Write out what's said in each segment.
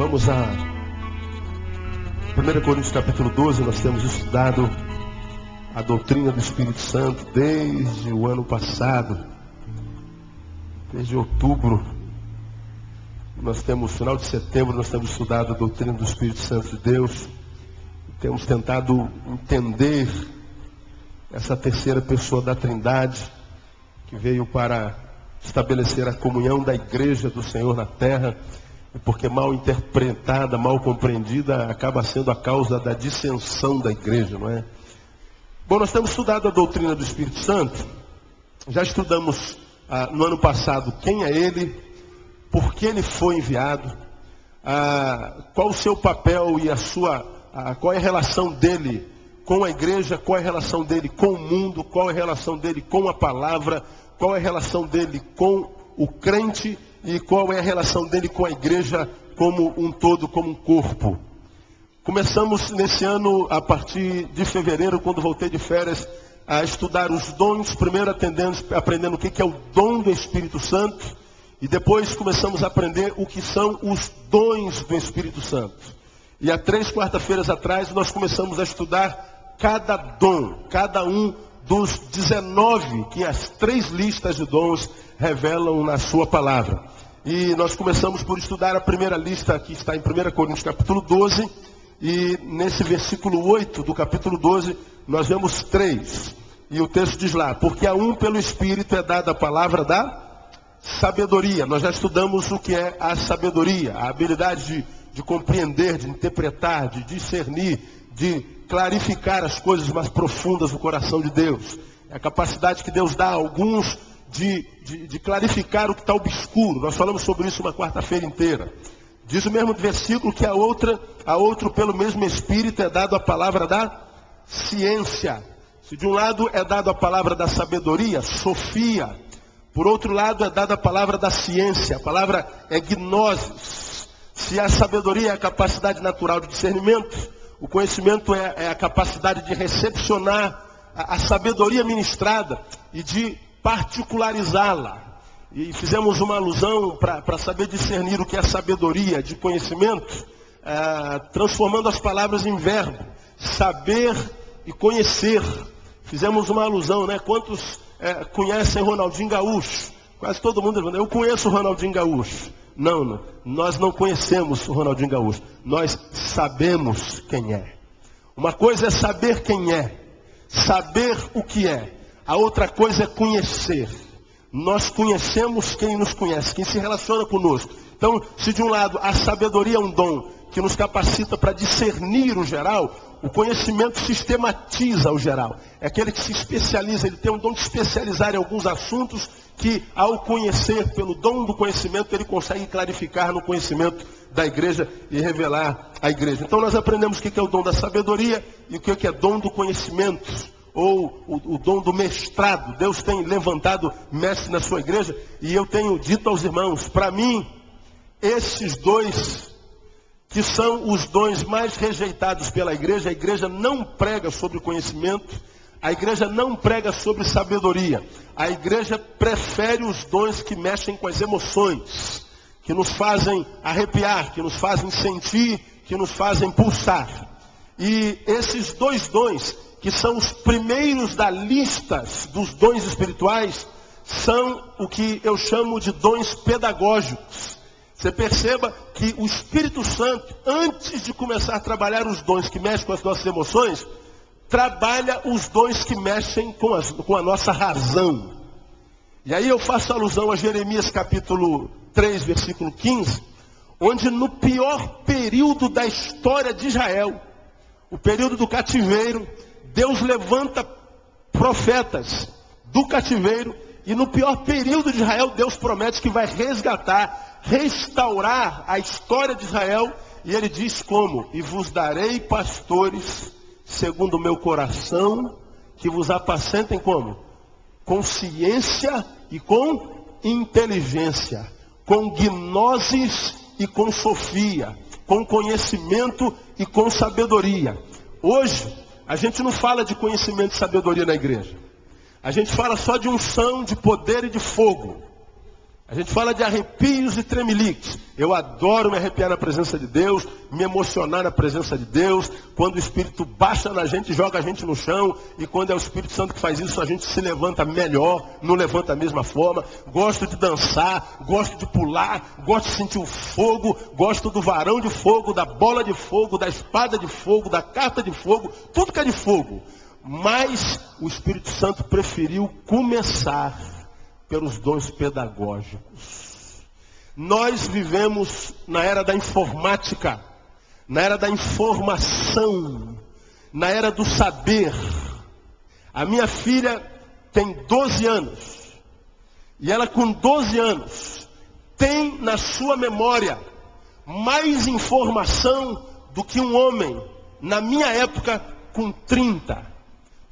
Vamos a 1 Coríntios capítulo 12. Nós temos estudado a doutrina do Espírito Santo desde o ano passado, desde outubro. Nós temos, final de setembro, nós temos estudado a doutrina do Espírito Santo de Deus. Temos tentado entender essa terceira pessoa da Trindade, que veio para estabelecer a comunhão da igreja do Senhor na terra, e porque mal interpretada, mal compreendida, acaba sendo a causa da dissensão da igreja, não é? Bom, nós temos estudado a doutrina do Espírito Santo. Já estudamos no ano passado quem é ele, por que ele foi enviado, qual o seu papel e qual é a relação dele com a igreja, qual é a relação dele com o mundo, qual é a relação dele com a palavra, qual é a relação dele com o crente e qual é a relação dele com a igreja como um todo, como um corpo. Começamos nesse ano, a partir de fevereiro, quando voltei de férias, a estudar os dons, primeiro aprendendo o que é o dom do Espírito Santo, e depois começamos a aprender o que são os dons do Espírito Santo. E há 3 quarta-feiras atrás nós começamos a estudar cada dom, cada um dos 19 que as 3 listas de dons revelam na sua palavra. E nós começamos por estudar a primeira lista, que está em 1 Coríntios capítulo 12, e nesse versículo 8 do capítulo 12, nós vemos 3. E o texto diz lá: porque a um pelo Espírito é dada a palavra da sabedoria. Nós já estudamos o que é a sabedoria, a habilidade de compreender, de interpretar, de discernir, de clarificar as coisas mais profundas do coração de Deus. É a capacidade que Deus dá a alguns de clarificar o que está obscuro. Nós falamos sobre isso uma quarta-feira inteira. Diz o mesmo versículo que a outro pelo mesmo Espírito é dado a palavra da ciência. Se de um lado é dado a palavra da sabedoria, sofia, por outro lado é dada a palavra da ciência, a palavra é gnosis. Se a sabedoria é a capacidade natural de discernimento, o conhecimento é a capacidade de recepcionar a sabedoria ministrada e de particularizá-la. E fizemos uma alusão para saber discernir o que é sabedoria de conhecimento, transformando as palavras em verbo, saber e conhecer. Fizemos uma alusão, né? Quantos conhecem Ronaldinho Gaúcho? Quase todo mundo dizendo: eu conheço o Ronaldinho Gaúcho. Não, nós não conhecemos o Ronaldinho Gaúcho. Nós sabemos quem é. Uma coisa é saber quem é, saber o que é. A outra coisa é conhecer. Nós conhecemos quem nos conhece, quem se relaciona conosco. Então, se de um lado a sabedoria é um dom que nos capacita para discernir o geral, o conhecimento sistematiza o geral. É aquele que se especializa, ele tem um dom de especializar em alguns assuntos que, ao conhecer, pelo dom do conhecimento, ele consegue clarificar no conhecimento da igreja e revelar a igreja. Então nós aprendemos o que é o dom da sabedoria e o que é dom do conhecimento, ou o dom do mestrado. Deus tem levantado mestre na sua igreja, e eu tenho dito aos irmãos, para mim, esses dois que são os dons mais rejeitados pela igreja. A igreja não prega sobre conhecimento, a igreja não prega sobre sabedoria. A igreja prefere os dons que mexem com as emoções, que nos fazem arrepiar, que nos fazem sentir, que nos fazem pulsar. E esses 2 dons, que são os primeiros da lista dos dons espirituais, são o que eu chamo de dons pedagógicos. Você perceba que o Espírito Santo, antes de começar a trabalhar os dons que mexem com as nossas emoções, trabalha os dons que mexem com a nossa razão. E aí eu faço alusão a Jeremias capítulo 3, versículo 15, onde no pior período da história de Israel, o período do cativeiro, Deus levanta profetas do cativeiro, e no pior período de Israel, Deus promete que vai resgatar, restaurar a história de Israel, e ele diz como: e vos darei pastores segundo o meu coração, que vos apacentem como? Com ciência e com inteligência, com gnoses e com sofia, com conhecimento e com sabedoria. Hoje, a gente não fala de conhecimento e sabedoria na igreja. A gente fala só de unção, de poder e de fogo. A gente fala de arrepios e tremeliques. Eu adoro me arrepiar na presença de Deus, me emocionar na presença de Deus. Quando o Espírito baixa na gente, joga a gente no chão. E quando é o Espírito Santo que faz isso, a gente se levanta melhor, não levanta da mesma forma. Gosto de dançar, gosto de pular, gosto de sentir o fogo, gosto do varão de fogo, da bola de fogo, da espada de fogo, da carta de fogo, tudo que é de fogo. Mas o Espírito Santo preferiu começar pelos dons pedagógicos. Nós vivemos na era da informática, na era da informação, na era do saber. A minha filha tem 12 anos. E ela com 12 anos tem na sua memória mais informação do que um homem, na minha época, com 30.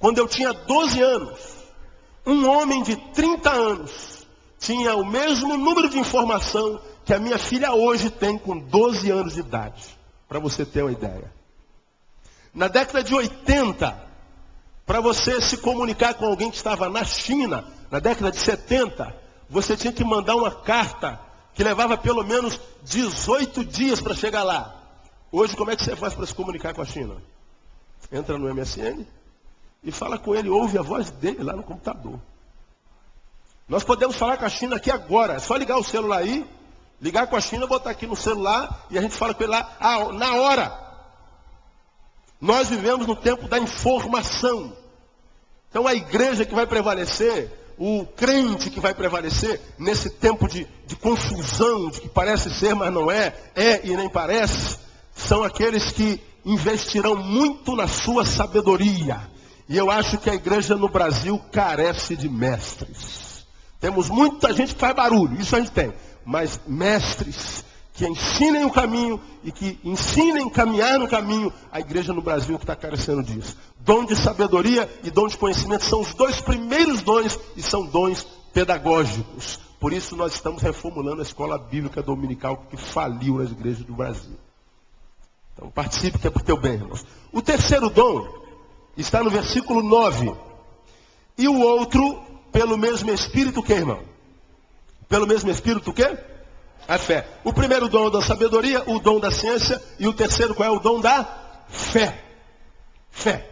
Quando eu tinha 12 anos, um homem de 30 anos tinha o mesmo número de informação que a minha filha hoje tem com 12 anos de idade. Para você ter uma ideia. Na década de 80, para você se comunicar com alguém que estava na China, na década de 70, você tinha que mandar uma carta que levava pelo menos 18 dias para chegar lá. Hoje, como é que você faz para se comunicar com a China? Entra no MSN e fala com ele, ouve a voz dele lá no computador. Nós podemos falar com a China aqui agora. É só ligar o celular aí, ligar com a China, botar aqui no celular e a gente fala com ele lá na hora. Nós vivemos no tempo da informação. Então a igreja que vai prevalecer, o crente que vai prevalecer nesse tempo de confusão, de que parece ser, mas não é e nem parece, são aqueles que investirão muito na sua sabedoria. E eu acho que a igreja no Brasil carece de mestres. Temos muita gente que faz barulho, isso a gente tem. Mas mestres que ensinem o caminho e que ensinem a caminhar no caminho, a igreja no Brasil que está carecendo disso. Dom de sabedoria e dom de conhecimento são os dois primeiros dons e são dons pedagógicos. Por isso nós estamos reformulando a escola bíblica dominical que faliu nas igrejas do Brasil. Então participe que é para o teu bem, irmãos. O terceiro dom está no versículo 9. E o outro, pelo mesmo Espírito, o que, irmão? Pelo mesmo Espírito, o quê? A fé. O primeiro dom é o da sabedoria, o dom da ciência. E o terceiro, qual é o dom da fé? Fé.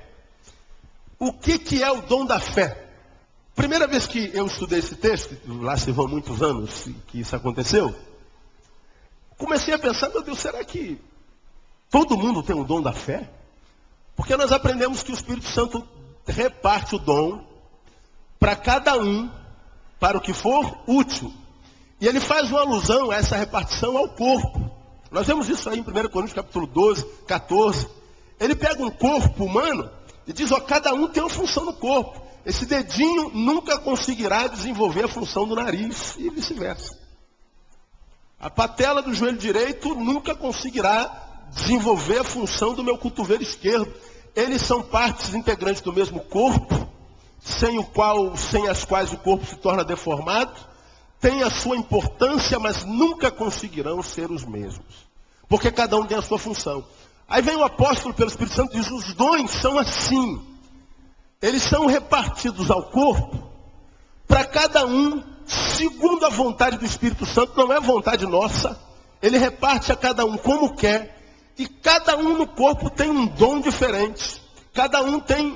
O que é o dom da fé? Primeira vez que eu estudei esse texto, lá se vão muitos anos que isso aconteceu, comecei a pensar, meu Deus, será que todo mundo tem o dom da fé? Porque nós aprendemos que o Espírito Santo reparte o dom para cada um, para o que for útil. E ele faz uma alusão a essa repartição ao corpo. Nós vemos isso aí em 1 Coríntios capítulo 12, 14. Ele pega um corpo humano e diz, cada um tem uma função no corpo. Esse dedinho nunca conseguirá desenvolver a função do nariz e vice-versa. A patela do joelho direito nunca conseguirá desenvolver a função do meu cotovelo esquerdo. Eles são partes integrantes do mesmo corpo, sem as quais o corpo se torna deformado, tem a sua importância, mas nunca conseguirão ser os mesmos, porque cada um tem a sua função. Aí vem o apóstolo pelo Espírito Santo e diz, os dons são assim, eles são repartidos ao corpo, para cada um, segundo a vontade do Espírito Santo, não é vontade nossa, ele reparte a cada um como quer. E cada um no corpo tem um dom diferente. Cada um tem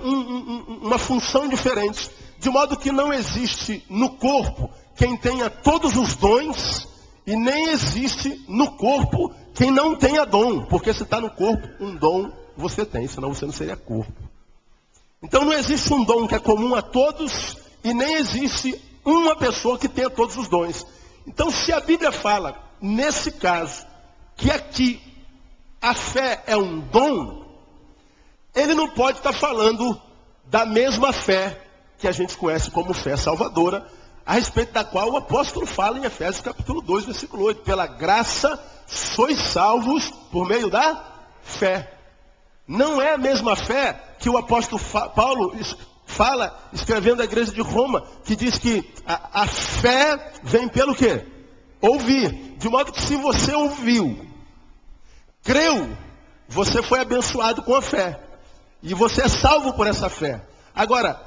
uma função diferente. De modo que não existe no corpo quem tenha todos os dons. E nem existe no corpo quem não tenha dom. Porque se está no corpo, um dom você tem. Senão você não seria corpo. Então não existe um dom que é comum a todos. E nem existe uma pessoa que tenha todos os dons. Então se a Bíblia fala, nesse caso, que aqui a fé é um dom, ele não pode estar falando da mesma fé que a gente conhece como fé salvadora, a respeito da qual o apóstolo fala em Efésios capítulo 2, versículo 8. Pela graça sois salvos por meio da fé. Não é a mesma fé que o apóstolo Paulo fala, escrevendo à igreja de Roma, que diz que a fé vem pelo quê? Ouvir. De modo que se você ouviu, creu, você foi abençoado com a fé. E você é salvo por essa fé. Agora,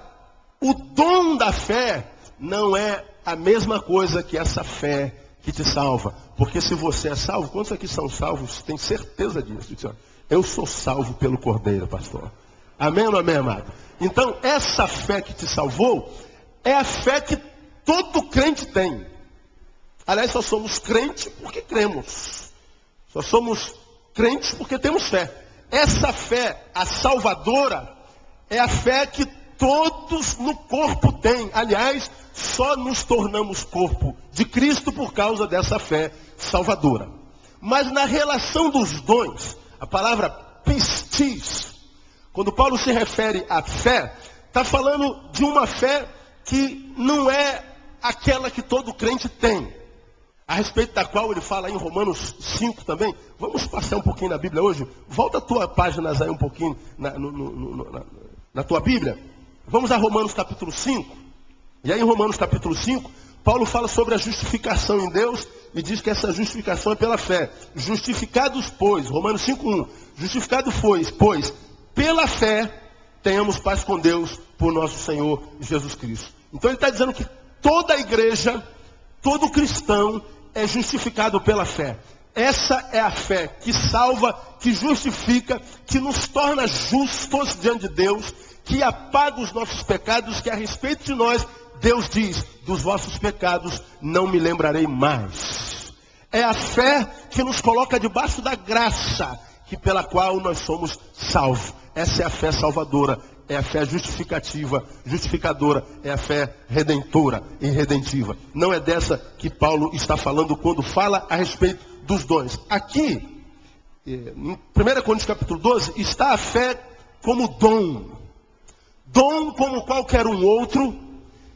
o dom da fé não é a mesma coisa que essa fé que te salva. Porque se você é salvo, quantos aqui são salvos? Tem certeza disso? Eu sou salvo pelo Cordeiro, pastor. Amém ou não amém, amado? Então, essa fé que te salvou é a fé que todo crente tem. Aliás, só somos crentes porque cremos. Só somos crentes porque temos fé. Essa fé, a salvadora, é a fé que todos no corpo têm. Aliás, só nos tornamos corpo de Cristo por causa dessa fé salvadora. Mas na relação dos dons, a palavra pistis, quando Paulo se refere à fé, está falando de uma fé que não é aquela que todo crente tem. A respeito da qual ele fala em Romanos 5 também. Vamos passar um pouquinho na Bíblia hoje. Volta a tua página aí um pouquinho na tua Bíblia. Vamos a Romanos capítulo 5. E aí em Romanos capítulo 5, Paulo fala sobre a justificação em Deus e diz que essa justificação é pela fé. Justificados, pois, Romanos 5:1. Justificado pois, pela fé, tenhamos paz com Deus por nosso Senhor Jesus Cristo. Então ele está dizendo que toda a igreja, todo cristão é justificado pela fé. Essa é a fé que salva, que justifica, que nos torna justos diante de Deus, que apaga os nossos pecados, que a respeito de nós, Deus diz, dos vossos pecados não me lembrarei mais. É a fé que nos coloca debaixo da graça, que pela qual nós somos salvos. Essa é a fé salvadora, é a fé justificadora, é a fé redentora e redentiva. Não é dessa que Paulo está falando quando fala a respeito dos dons. Aqui, em 1 Coríntios capítulo 12, está a fé como dom. Dom como qualquer um outro,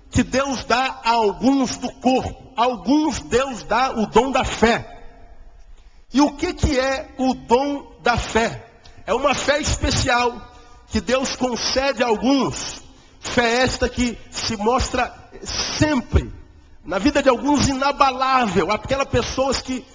que Deus dá a alguns do corpo. Alguns Deus dá o dom da fé. E o que é o dom da fé? É uma fé especial que Deus concede a alguns. Fé esta que se mostra sempre, na vida de alguns, inabalável. Aquelas pessoas que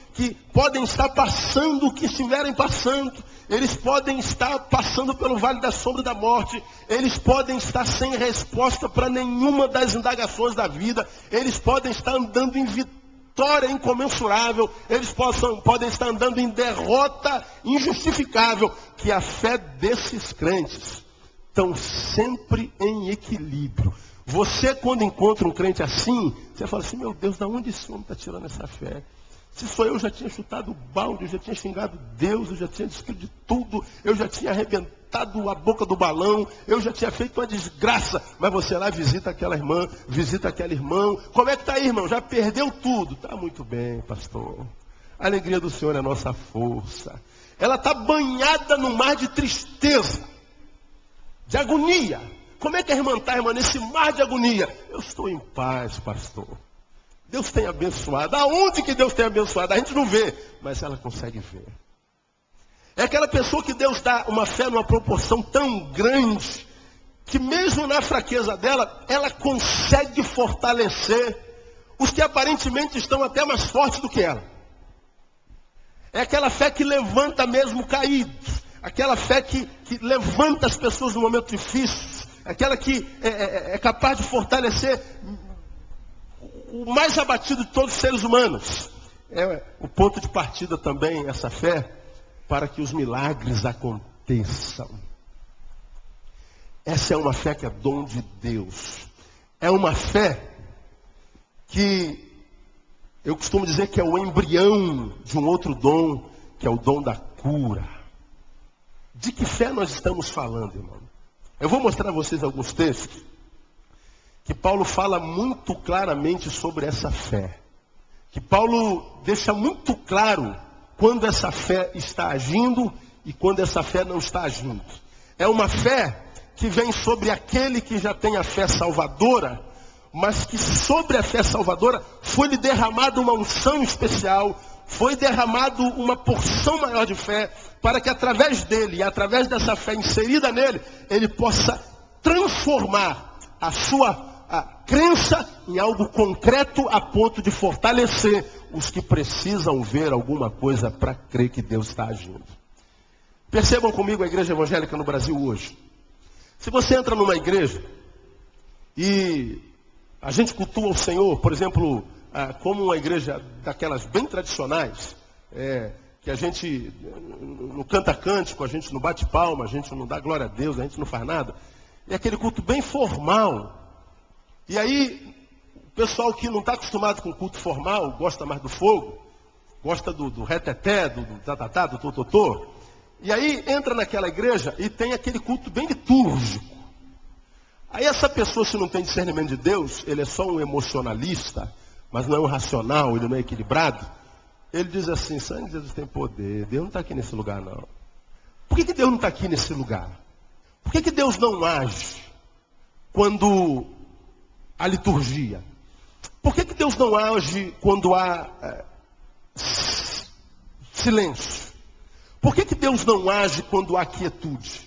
podem estar passando o que estiverem passando. Eles podem estar passando pelo vale da sombra da morte. Eles podem estar sem resposta para nenhuma das indagações da vida. Eles podem estar andando em vitória incomensurável. Eles podem estar andando em derrota injustificável. Que a fé desses crentes estão sempre em equilíbrio. Você, quando encontra um crente assim, você fala assim, meu Deus, de onde esse homem está tirando essa fé? Se sou eu já tinha chutado o balde, eu já tinha xingado Deus, eu já tinha descrito de tudo, eu já tinha arrebentado a boca do balão, eu já tinha feito uma desgraça. Mas você lá visita aquela irmã, visita aquele irmão. Como é que está aí, irmão? Já perdeu tudo. Está muito bem, pastor. A alegria do Senhor é a nossa força. Ela está banhada no mar de tristeza, de agonia. Como é que a irmã está, irmã, nesse mar de agonia? Eu estou em paz, pastor. Deus tem abençoado. Aonde que Deus tem abençoado? A gente não vê, mas ela consegue ver. É aquela pessoa que Deus dá uma fé numa proporção tão grande, que mesmo na fraqueza dela, ela consegue fortalecer os que aparentemente estão até mais fortes do que ela. É aquela fé que levanta mesmo caídos. Aquela fé que levanta as pessoas no momento difícil. Aquela que é capaz de fortalecer o mais abatido de todos os seres humanos. É o ponto de partida também, essa fé, para que os milagres aconteçam. Essa é uma fé que é dom de Deus. É uma fé que eu costumo dizer que é o embrião de um outro dom, que é o dom da cura. De que fé nós estamos falando, irmão? Eu vou mostrar a vocês alguns textos que Paulo fala muito claramente sobre essa fé. Que Paulo deixa muito claro quando essa fé está agindo e quando essa fé não está agindo. É uma fé que vem sobre aquele que já tem a fé salvadora, mas que sobre a fé salvadora foi-lhe derramada uma unção especial, foi derramado uma porção maior de fé, para que através dele e através dessa fé inserida nele, ele possa transformar a sua crença em algo concreto a ponto de fortalecer os que precisam ver alguma coisa para crer que Deus está agindo. Percebam comigo a igreja evangélica no Brasil hoje. Se você entra numa igreja e A gente cultua o Senhor, por exemplo, como uma igreja daquelas bem tradicionais, que a gente não canta cântico, a gente não bate palma, a gente não dá glória a Deus, a gente não faz nada. É aquele culto bem formal. E aí, o pessoal que não está acostumado com culto formal, gosta mais do fogo, gosta do reteté, do tatatá, do tototô. E aí entra naquela igreja e tem aquele culto bem litúrgico. Aí essa pessoa, se não tem discernimento de Deus, ele é só um emocionalista, mas não é um racional, ele não é equilibrado. Ele diz assim, sangue de Jesus tem poder, Deus não está aqui nesse lugar não. Por que Deus não está aqui nesse lugar? Por que Deus não age quando há liturgia? Por que Deus não age quando há silêncio? Por que Deus não age quando há quietude?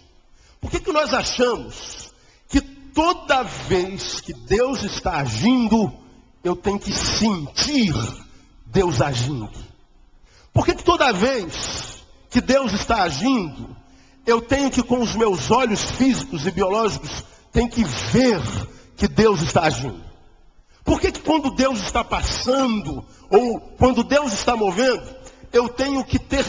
Por que nós achamos que toda vez que Deus está agindo, eu tenho que sentir Deus agindo? Por que toda vez que Deus está agindo, eu tenho que, com os meus olhos físicos e biológicos, tenho que ver que Deus está agindo? Por que quando Deus está passando, ou quando Deus está movendo, eu tenho que ter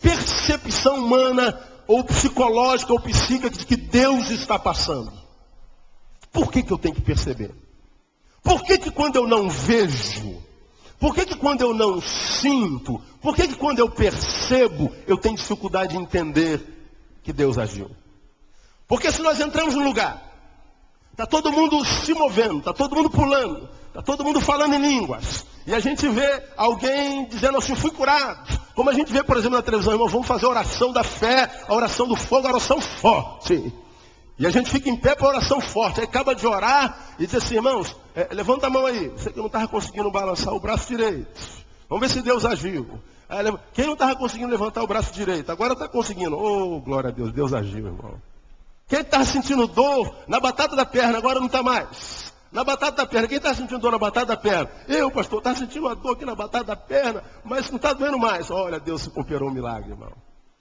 percepção humana, ou psicológica, ou psíquica, de que Deus está passando? Por que eu tenho que perceber? Por que quando eu não vejo, por que quando eu não sinto, por que quando eu percebo, eu tenho dificuldade de entender que Deus agiu? Porque se nós entramos num lugar, está todo mundo se movendo, está todo mundo pulando, está todo mundo falando em línguas, e a gente vê alguém dizendo assim, fui curado. Como a gente vê, por exemplo, na televisão, irmão, vamos fazer a oração da fé, a oração do fogo, a oração forte. E a gente fica em pé para a oração forte. Aí acaba de orar e diz assim, irmãos, levanta a mão aí. Você que não estava conseguindo balançar o braço direito. Vamos ver se Deus agiu. Quem não estava conseguindo levantar o braço direito, agora está conseguindo. Oh, glória a Deus, Deus agiu, irmão. Quem estava sentindo dor na batata da perna, agora não está mais. Na batata da perna, quem está sentindo dor na batata da perna? Eu, pastor, estava sentindo uma dor aqui na batata da perna, mas não está doendo mais. Olha, Deus se operou um milagre, irmão.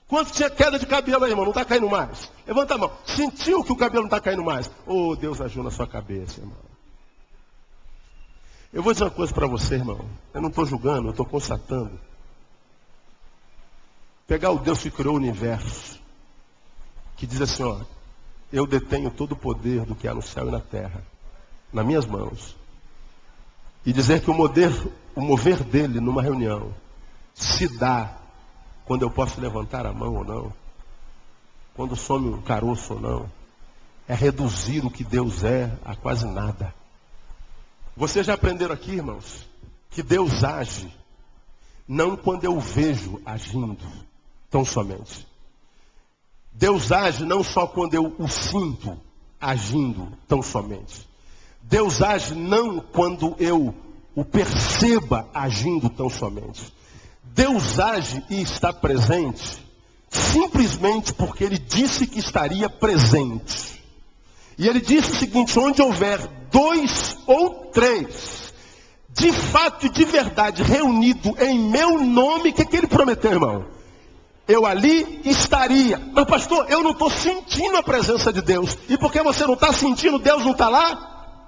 Quanto tinha queda de cabelo aí, irmão? Não está caindo mais. Levanta a mão. Sentiu que o cabelo não está caindo mais. Oh, Deus agiu na sua cabeça, irmão. Eu vou dizer uma coisa para você, irmão. Eu não estou julgando, eu estou constatando. Pegar o Deus que criou o universo, que diz assim, ó, eu detenho todo o poder do que há no céu e na terra, nas minhas mãos. E dizer que o mover dele numa reunião se dá quando eu posso levantar a mão ou não, quando some um caroço ou não, é reduzir o que Deus é a quase nada. Vocês já aprenderam aqui, irmãos, que Deus age não quando eu vejo agindo, tão somente. Deus age não só quando eu o sinto agindo, tão somente. Deus age não quando eu o perceba agindo, tão somente. Deus age e está presente simplesmente porque Ele disse que estaria presente. E Ele disse o seguinte, onde houver 2 ou 3, de fato e de verdade, reunido em meu nome, o que Ele prometeu, irmão? Eu ali estaria. Mas pastor, eu não estou sentindo a presença de Deus. E porque você não está sentindo, Deus não está lá?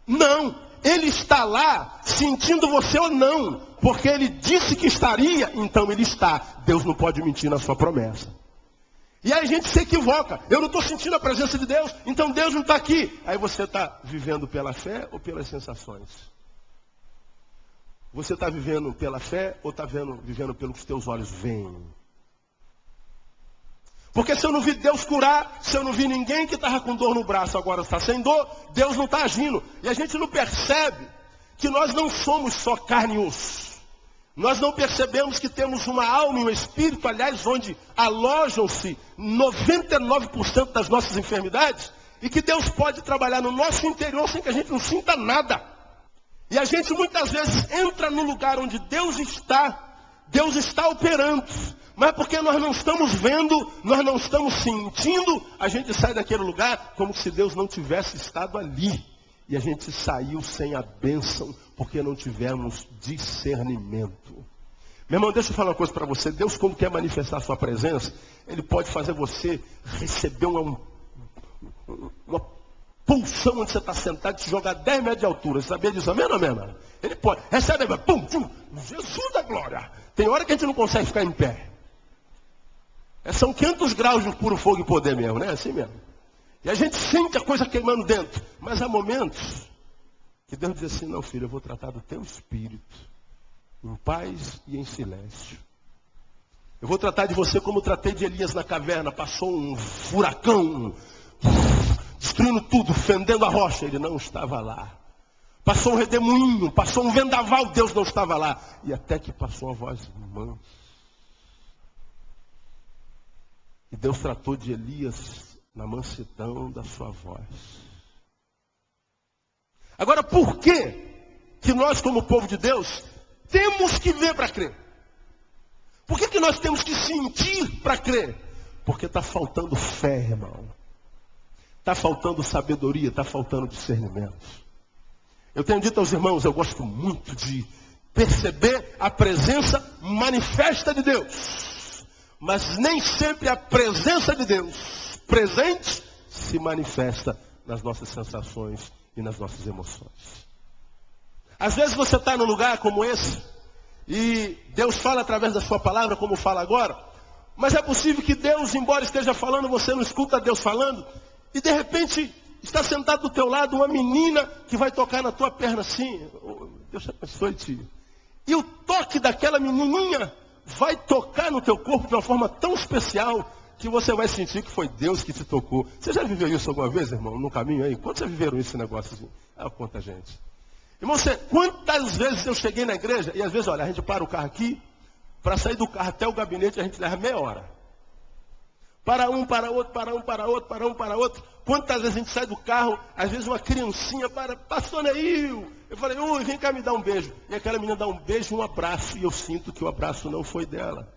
Não. Ele está lá, sentindo você ou não. Porque Ele disse que estaria, então Ele está. Deus não pode mentir na sua promessa. E aí a gente se equivoca. Eu não estou sentindo a presença de Deus, então Deus não está aqui. Aí você está vivendo pela fé ou pelas sensações? Você está vivendo pela fé ou está vivendo pelo que os teus olhos veem? Porque se eu não vi Deus curar, se eu não vi ninguém que estava com dor no braço, agora está sem dor, Deus não está agindo. E a gente não percebe que nós não somos só carne e osso. Nós não percebemos que temos uma alma e um espírito, aliás, onde alojam-se 99% das nossas enfermidades, e que Deus pode trabalhar no nosso interior sem que a gente não sinta nada. E a gente muitas vezes entra no lugar onde Deus está operando. Mas porque nós não estamos vendo, nós não estamos sentindo, a gente sai daquele lugar como se Deus não tivesse estado ali. E a gente saiu sem a bênção, porque não tivemos discernimento. Meu irmão, deixa eu falar uma coisa para você. Deus, quando quer manifestar a sua presença, Ele pode fazer você receber uma pulsão onde você está sentado e te jogar 10 metros de altura. Você sabia disso? Amém ou não, amém? Ele pode. Recebe, pum, pum. Jesus da glória. Tem hora que a gente não consegue ficar em pé. São 500 graus de puro fogo e poder mesmo, né? Assim mesmo. E a gente sente a coisa queimando dentro. Mas há momentos que Deus diz assim, não, filho, eu vou tratar do teu espírito, em paz e em silêncio. Eu vou tratar de você como tratei de Elias na caverna. Passou um furacão, destruindo tudo, fendendo a rocha. Ele não estava lá. Passou um redemoinho, passou um vendaval, Deus não estava lá. E até que passou uma voz mansa. E Deus tratou de Elias na mansidão da sua voz. Agora, por que nós, como povo de Deus, temos que ver para crer? Por que nós temos que sentir para crer? Porque está faltando fé, irmão. Está faltando sabedoria, está faltando discernimento. Eu tenho dito aos irmãos, eu gosto muito de perceber a presença manifesta de Deus. Mas nem sempre a presença de Deus presente se manifesta nas nossas sensações e nas nossas emoções. Às vezes você está num lugar como esse, e Deus fala através da sua palavra, como fala agora. Mas é possível que Deus, embora esteja falando, você não escuta Deus falando. E de repente, está sentado do teu lado uma menina que vai tocar na tua perna assim. Oh, Deus te abençoe, tio. E o toque daquela menininha vai tocar no teu corpo de uma forma tão especial que você vai sentir que foi Deus que te tocou. Você já viveu isso alguma vez, irmão, no caminho aí? Quantos já viveram esse negócio assim? Quanta gente. Irmão, quantas vezes eu cheguei na igreja, e às vezes, olha, a gente para o carro aqui, para sair do carro até o gabinete a gente leva meia hora. Para um, para outro, para um, para outro, para um, para outro. Quantas vezes a gente sai do carro, às vezes uma criancinha para, pastor Neil. Eu falei, ui, vem cá me dar um beijo. E aquela menina dá um beijo e um abraço, e eu sinto que o abraço não foi dela.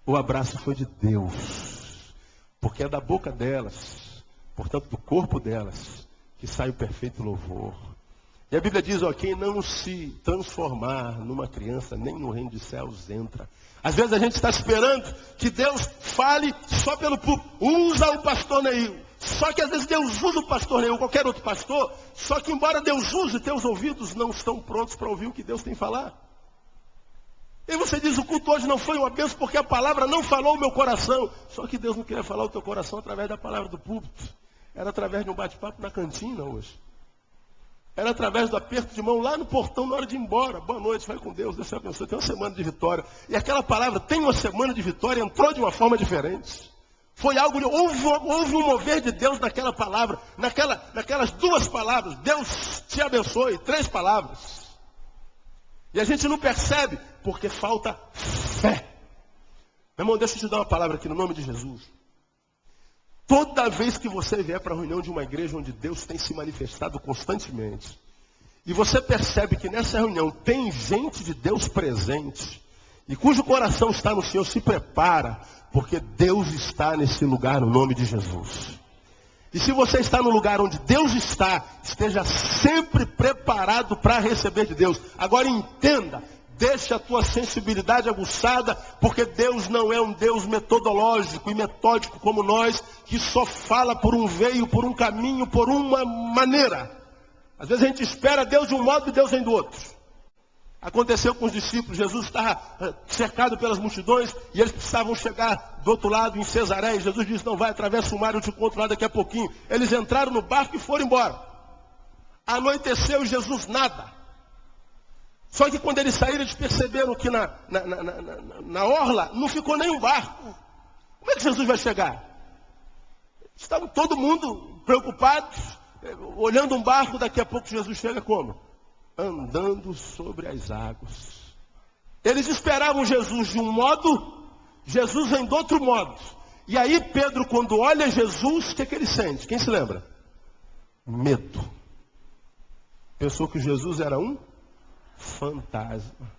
O abraço foi de Deus. Porque é da boca delas, portanto do corpo delas, que sai o perfeito louvor. E a Bíblia diz, ó, quem não se transformar numa criança, nem no reino dos céus entra. Às vezes a gente está esperando que Deus fale só pelo público. Usa o pastor Neil. Só que às vezes Deus usa o pastor Neil, qualquer outro pastor. Só que embora Deus use, teus ouvidos não estão prontos para ouvir o que Deus tem a falar. E você diz, o culto hoje não foi uma bênção porque a palavra não falou o meu coração. Só que Deus não queria falar o teu coração através da palavra do púlpito. Era através de um bate-papo na cantina hoje. Era através do aperto de mão lá no portão na hora de ir embora. Boa noite, vai com Deus, Deus te abençoe. Tem uma semana de vitória. E aquela palavra, tem uma semana de vitória, entrou de uma forma diferente. Foi algo, houve um mover de Deus naquela palavra, naquelas duas palavras. Deus te abençoe, 3 palavras. E a gente não percebe, porque falta fé. Meu irmão, deixa eu te dar uma palavra aqui no nome de Jesus. Toda vez que você vier para a reunião de uma igreja onde Deus tem se manifestado constantemente, e você percebe que nessa reunião tem gente de Deus presente, e cujo coração está no Senhor, se prepara, porque Deus está nesse lugar no nome de Jesus. E se você está no lugar onde Deus está, esteja sempre preparado para receber de Deus. Agora entenda. Deixa a tua sensibilidade aguçada, porque Deus não é um Deus metodológico e metódico como nós, que só fala por um veio, por um caminho, por uma maneira. Às vezes a gente espera Deus de um modo e Deus vem do outro. Aconteceu com os discípulos, Jesus estava cercado pelas multidões e eles precisavam chegar do outro lado, em Cesareia. E Jesus disse, não vai, atravessa o mar, eu te encontro lá daqui a pouquinho. Eles entraram no barco e foram embora. Anoiteceu e Jesus nada. Só que quando eles saíram, eles perceberam que na orla não ficou nenhum barco. Como é que Jesus vai chegar? Estavam todo mundo preocupados, olhando um barco, daqui a pouco Jesus chega como? Andando sobre as águas. Eles esperavam Jesus de um modo, Jesus vem de outro modo. E aí Pedro, quando olha Jesus, o que ele sente? Quem se lembra? Medo. Pensou que Jesus era um fantasma.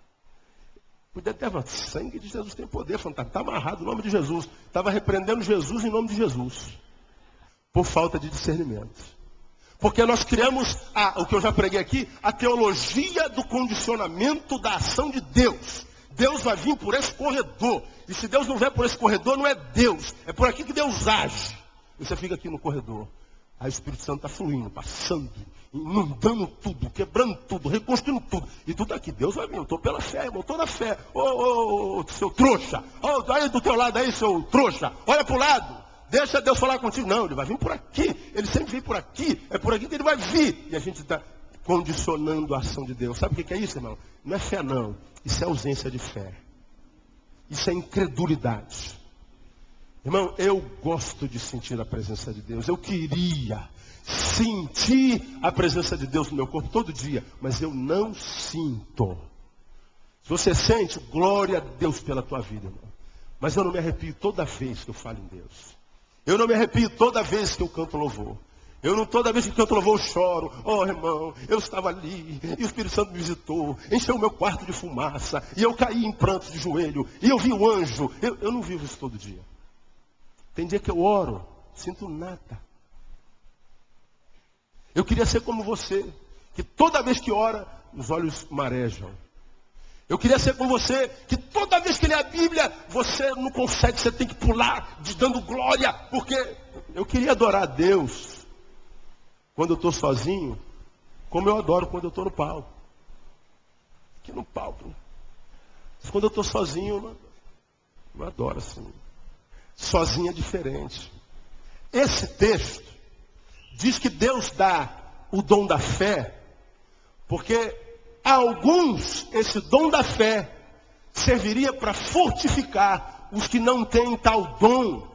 Podia ter sangue de Jesus, tem poder, fantasma. Está amarrado no nome de Jesus. Estava repreendendo Jesus em nome de Jesus. Por falta de discernimento. Porque nós criamos, o que eu já preguei aqui, a teologia do condicionamento da ação de Deus. Deus vai vir por esse corredor. E se Deus não vier por esse corredor, não é Deus. É por aqui que Deus age. E você fica aqui no corredor. Aí o Espírito Santo está fluindo, passando, inundando tudo, quebrando tudo, reconstruindo tudo. E tu está aqui, Deus vai vir, eu estou pela fé, irmão, estou na fé. Ô, seu trouxa, aí do teu lado aí, seu trouxa, olha para o lado. Deixa Deus falar contigo. Não, ele vai vir por aqui, ele sempre vem por aqui, é por aqui que ele vai vir. E a gente está condicionando a ação de Deus. Sabe o que é isso, irmão? Não é fé não, isso é ausência de fé. Isso é incredulidade. Irmão, eu gosto de sentir a presença de Deus. Eu queria sentir a presença de Deus no meu corpo todo dia. Mas eu não sinto. Se você sente, glória a Deus pela tua vida, irmão. Mas eu não me arrepio toda vez que eu falo em Deus. Eu não me arrepio toda vez que eu canto louvor. Toda vez que canto louvor, eu choro. Oh, irmão, eu estava ali, e o Espírito Santo me visitou, encheu o meu quarto de fumaça, e eu caí em prantos de joelho, e eu vi o anjo. Eu não vivo isso todo dia. Tem dia que eu oro, sinto nada. Eu queria ser como você, que toda vez que ora, os olhos marejam. Eu queria ser como você, que toda vez que lê a Bíblia, você não consegue, você tem que pular, dando glória, porque eu queria adorar a Deus quando eu estou sozinho, como eu adoro quando eu estou no palco. Aqui no palco. Mas quando eu estou sozinho, eu não adoro assim. Sozinho é diferente. Esse texto diz que Deus dá o dom da fé, porque a alguns esse dom da fé serviria para fortificar os que não têm tal dom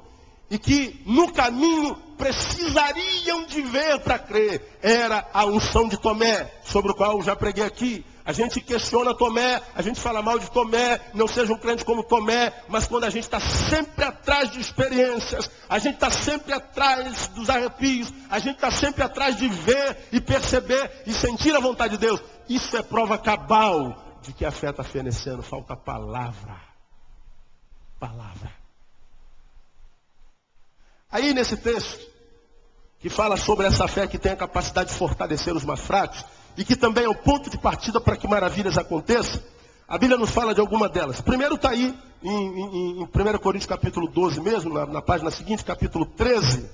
e que no caminho precisariam de ver para crer. Era a unção de Tomé, sobre o qual eu já preguei aqui. A gente questiona Tomé, a gente fala mal de Tomé, não seja um crente como Tomé, mas quando a gente está sempre atrás de experiências, a gente está sempre atrás dos arrepios, a gente está sempre atrás de ver e perceber e sentir a vontade de Deus, isso é prova cabal de que a fé está fenecendo. Falta palavra. Palavra. Aí nesse texto, que fala sobre essa fé que tem a capacidade de fortalecer os mais fracos, e que também é o ponto de partida para que maravilhas aconteçam, a Bíblia nos fala de alguma delas. Primeiro está aí em 1 Coríntios capítulo 12 mesmo, na página seguinte, capítulo 13,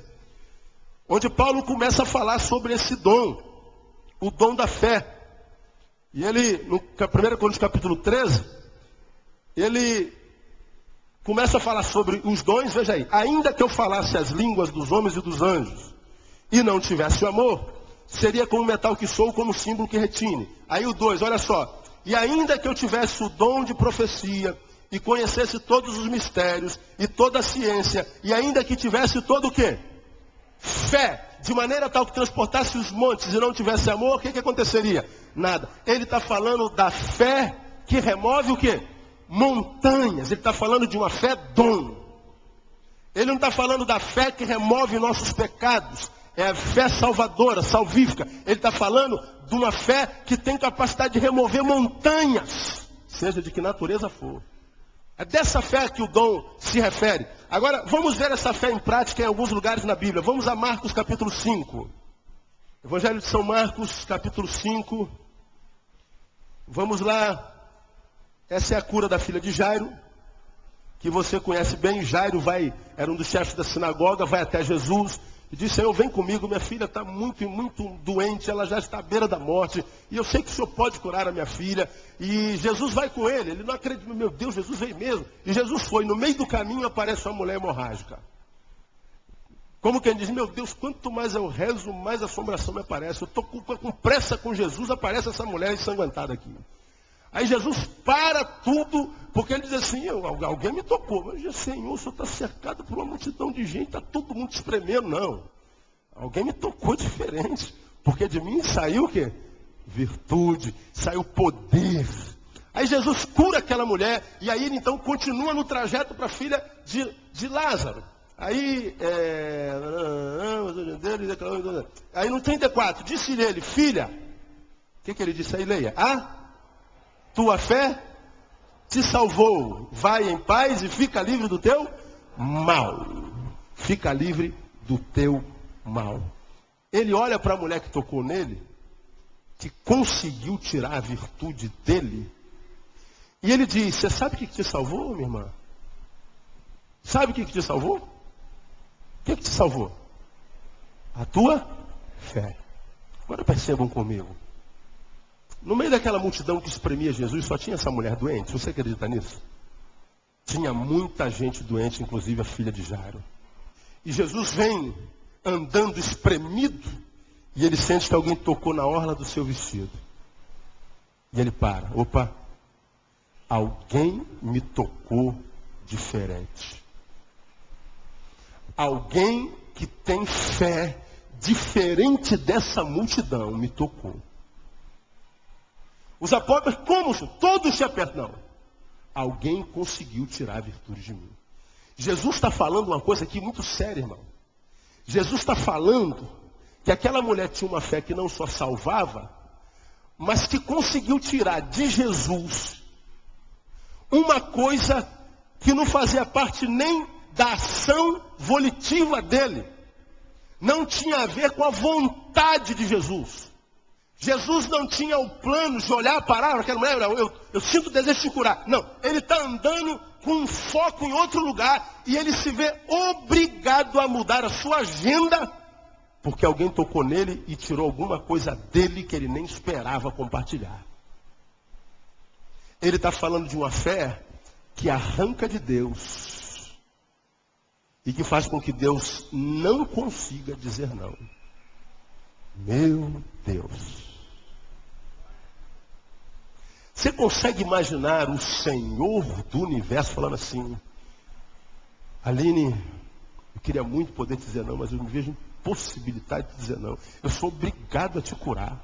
onde Paulo começa a falar sobre esse dom, o dom da fé. E ele, no 1 Coríntios capítulo 13, ele começa a falar sobre os dons, veja aí. Ainda que eu falasse as línguas dos homens e dos anjos, e não tivesse o amor, seria como metal que sou, como símbolo que retine. Aí o 2, olha só. E ainda que eu tivesse o dom de profecia, e conhecesse todos os mistérios, e toda a ciência, e ainda que tivesse todo o quê? Fé, de maneira tal que transportasse os montes e não tivesse amor, o que aconteceria? Nada. Ele está falando da fé que remove o quê? Montanhas. Ele está falando de uma fé dom. Ele não está falando da fé que remove nossos pecados. É a fé salvadora, salvífica. Ele está falando de uma fé que tem capacidade de remover montanhas, seja de que natureza for. É dessa fé que o dom se refere. Agora, vamos ver essa fé em prática em alguns lugares na Bíblia. Vamos a Marcos capítulo 5. Evangelho de São Marcos, capítulo 5. Vamos lá. Essa é a cura da filha de Jairo, que você conhece bem. Jairo era um dos chefes da sinagoga, vai até Jesus e diz: Senhor, vem comigo, minha filha está muito doente, ela já está à beira da morte, e eu sei que o Senhor pode curar a minha filha. E Jesus vai com ele não acredita, meu Deus, Jesus veio mesmo. E Jesus foi, no meio do caminho aparece uma mulher hemorrágica. Como quem diz: meu Deus, quanto mais eu rezo, mais assombração me aparece. Eu estou com pressa com Jesus, aparece essa mulher ensanguentada aqui. Aí Jesus para tudo, porque ele diz assim: alguém me tocou. Mas diz: Senhor, o Senhor está cercado por uma multidão de gente, está todo mundo te espremendo. Não, alguém me tocou diferente, porque de mim saiu o quê? Virtude, saiu poder. Aí Jesus cura aquela mulher, e aí ele então continua no trajeto para a filha de Lázaro. Aí no 34, disse-lhe ele: filha, o que ele disse aí? Leia. Tua fé te salvou. Vai em paz e fica livre do teu mal. Fica livre do teu mal. Ele olha para a mulher que tocou nele, que conseguiu tirar a virtude dele, e ele diz: você sabe o que te salvou, minha irmã? Sabe o que te salvou? O que te salvou? a tua fé. Agora percebam comigo. No meio daquela multidão que espremia Jesus, só tinha essa mulher doente. Você acredita nisso? Tinha muita gente doente, inclusive a filha de Jairo. E Jesus vem andando espremido, e ele sente que alguém tocou na orla do seu vestido. E ele para. Opa, alguém me tocou diferente. Alguém que tem fé diferente dessa multidão me tocou. Os apóstolos, como? Todos se apertam. Não. Alguém conseguiu tirar a virtude de mim. Jesus está falando uma coisa aqui muito séria, irmão. Jesus está falando que aquela mulher tinha uma fé que não só salvava, mas que conseguiu tirar de Jesus uma coisa que não fazia parte nem da ação volitiva dele. Não tinha a ver com a vontade de Jesus. Jesus não tinha o plano de olhar, parar aquela mulher, eu sinto o desejo de curar. Não, ele está andando com um foco em outro lugar e ele se vê obrigado a mudar a sua agenda porque alguém tocou nele e tirou alguma coisa dele que ele nem esperava compartilhar. Ele está falando de uma fé que arranca de Deus e que faz com que Deus não consiga dizer não. Meu Deus. Você consegue imaginar o Senhor do universo falando assim: Aline, eu queria muito poder te dizer não, mas eu me vejo impossibilidade de dizer não. Eu sou obrigado a te curar.